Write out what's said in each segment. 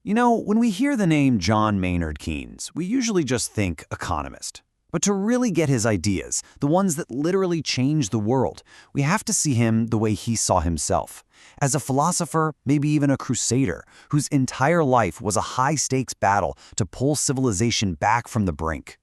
You know, when we hear the name John Maynard Keynes, we usually just think economist. But to really get his ideas, the ones that literally change the world, we have to see him the way he saw himself. As a philosopher, maybe even a crusader, whose entire life was a high-stakes battle to pull civilization back from the brink.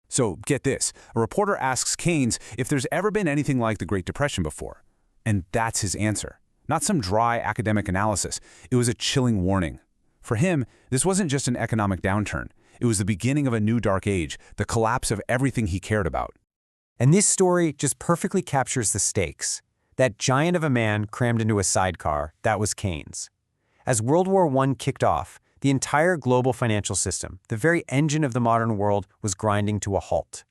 So, get this. A reporter asks Keynes if there's ever been anything like the Great Depression before. And that's his answer. Not some dry academic analysis. It was a chilling warning. For him, this wasn't just an economic downturn. It was the beginning of a new dark age, the collapse of everything he cared about. And this story just perfectly captures the stakes. That giant of a man crammed into a sidecar, that was Keynes. As World War I kicked off, the entire global financial system, the very engine of the modern world, was grinding to a halt.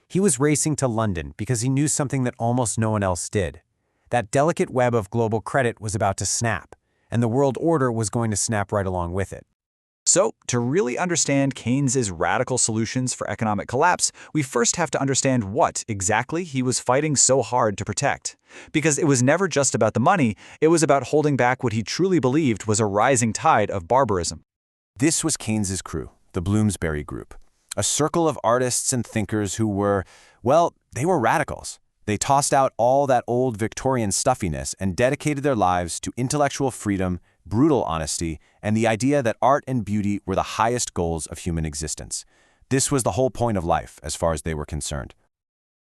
He was racing to London because he knew something that almost no one else did. That delicate web of global credit was about to snap, and the world order was going to snap right along with it. So, to really understand Keynes's radical solutions for economic collapse, we first have to understand what exactly he was fighting so hard to protect. Because it was never just about the money, it was about holding back what he truly believed was a rising tide of barbarism. This was Keynes's crew, the Bloomsbury Group, a circle of artists and thinkers who were, well, they were radicals. They tossed out all that old Victorian stuffiness and dedicated their lives to intellectual freedom, brutal honesty, and the idea that art and beauty were the highest goals of human existence. This was the whole point of life, as far as they were concerned.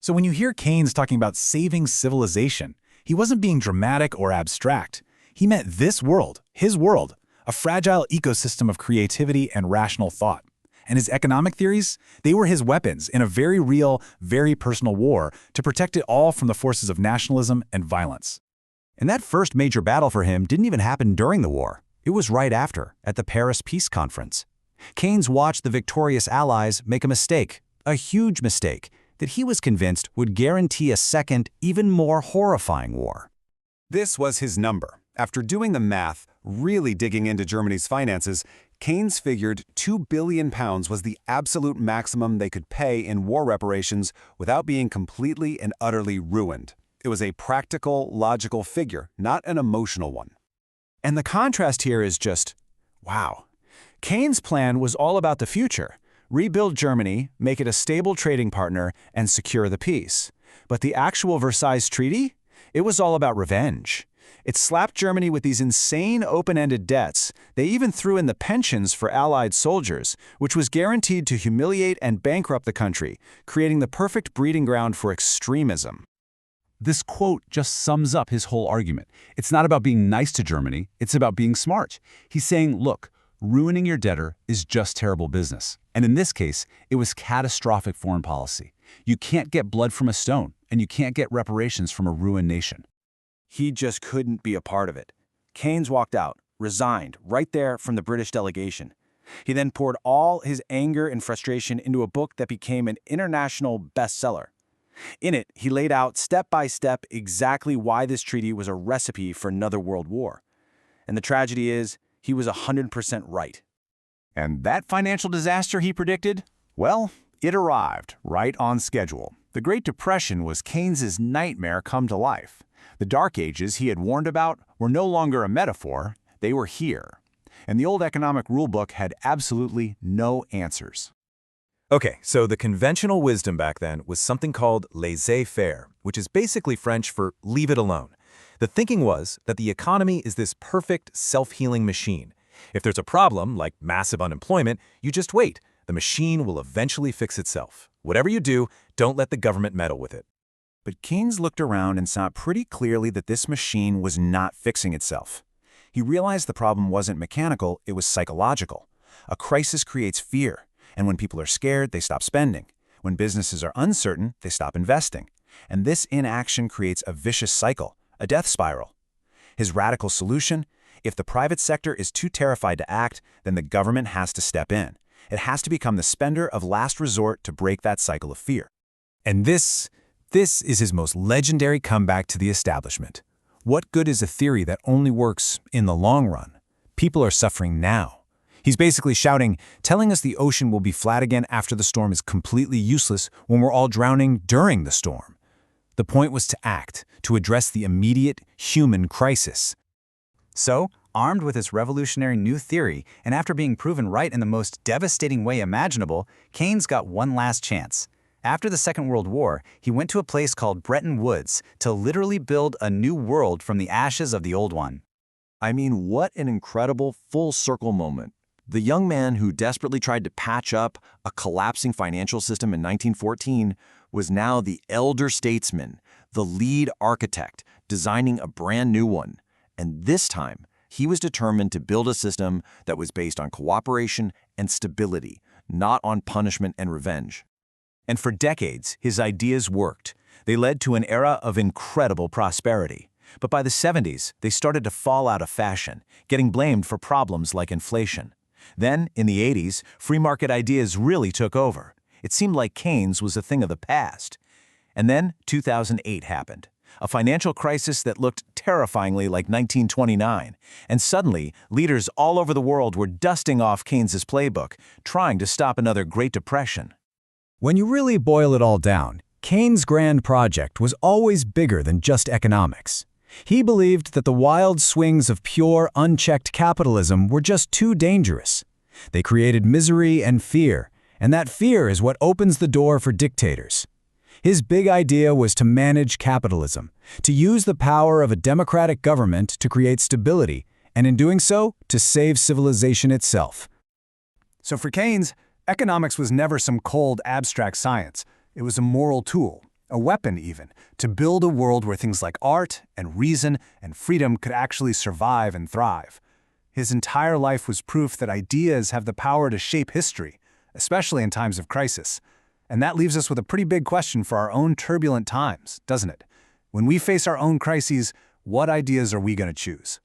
So when you hear Keynes talking about saving civilization, he wasn't being dramatic or abstract. He meant this world, his world, a fragile ecosystem of creativity and rational thought. And his economic theories, they were his weapons in a very real, very personal war to protect it all from the forces of nationalism and violence. And that first major battle for him didn't even happen during the war. It was right after, at the Paris Peace Conference. Keynes watched the victorious Allies make a mistake, a huge mistake, that he was convinced would guarantee a second, even more horrifying war. This was his number. After doing the math, really digging into Germany's finances, Keynes figured £2 billion was the absolute maximum they could pay in war reparations without being completely and utterly ruined. It was a practical, logical figure, not an emotional one. And the contrast here is just, wow. Keynes' plan was all about the future. Rebuild Germany, make it a stable trading partner, and secure the peace. But the actual Versailles Treaty? It was all about revenge. It slapped Germany with these insane open-ended debts. They even threw in the pensions for Allied soldiers, which was guaranteed to humiliate and bankrupt the country, creating the perfect breeding ground for extremism. This quote just sums up his whole argument. It's not about being nice to Germany, it's about being smart. He's saying, look, ruining your debtor is just terrible business. And in this case, it was catastrophic foreign policy. You can't get blood from a stone, and you can't get reparations from a ruined nation. He just couldn't be a part of it. Keynes walked out, resigned, right there from the British delegation. He then poured all his anger and frustration into a book that became an international bestseller. In it, he laid out step by step exactly why this treaty was a recipe for another world war. And the tragedy is, he was 100% right. And that financial disaster he predicted? Well, it arrived, right on schedule. The Great Depression was Keynes's nightmare come to life. The Dark Ages he had warned about were no longer a metaphor, they were here. And the old economic rulebook had absolutely no answers. Okay, so the conventional wisdom back then was something called laissez-faire, which is basically French for leave it alone. The thinking was that the economy is this perfect self-healing machine. If there's a problem, like massive unemployment, you just wait. The machine will eventually fix itself. Whatever you do, don't let the government meddle with it. But Keynes looked around and saw pretty clearly that this machine was not fixing itself. He realized the problem wasn't mechanical, it was psychological. A crisis creates fear. And when people are scared, they stop spending. When businesses are uncertain, they stop investing. And this inaction creates a vicious cycle, a death spiral. His radical solution? If the private sector is too terrified to act, then the government has to step in. It has to become the spender of last resort to break that cycle of fear. And this is his most legendary comeback to the establishment. What good is a theory that only works in the long run? People are suffering now. He's basically shouting, telling us the ocean will be flat again after the storm is completely useless when we're all drowning during the storm. The point was to act, to address the immediate human crisis. So, Armed with this revolutionary new theory, and after being proven right in the most devastating way imaginable, Keynes got one last chance. After the Second World War, he went to a place called Bretton Woods to literally build a new world from the ashes of the old one. I mean, what an incredible full-circle moment. The young man who desperately tried to patch up a collapsing financial system in 1914 was now the elder statesman, the lead architect, designing a brand new one. And this time, he was determined to build a system that was based on cooperation and stability, not on punishment and revenge. And for decades, his ideas worked. They led to an era of incredible prosperity. But by the 70s, they started to fall out of fashion, getting blamed for problems like inflation. Then, in the 80s, free market ideas really took over. It seemed like Keynes was a thing of the past. And then 2008 happened. A financial crisis that looked terrifyingly like 1929, and suddenly, leaders all over the world were dusting off Keynes's playbook, trying to stop another Great Depression. When you really boil it all down, Keynes' grand project was always bigger than just economics. He believed that the wild swings of pure, unchecked capitalism were just too dangerous. They created misery and fear, and that fear is what opens the door for dictators. His big idea was to manage capitalism, to use the power of a democratic government to create stability, and in doing so, to save civilization itself. So for Keynes, economics was never some cold, abstract science. It was a moral tool, a weapon even, to build a world where things like art and reason and freedom could actually survive and thrive. His entire life was proof that ideas have the power to shape history, especially in times of crisis. And that leaves us with a pretty big question for our own turbulent times, doesn't it? When we face our own crises, what ideas are we going to choose?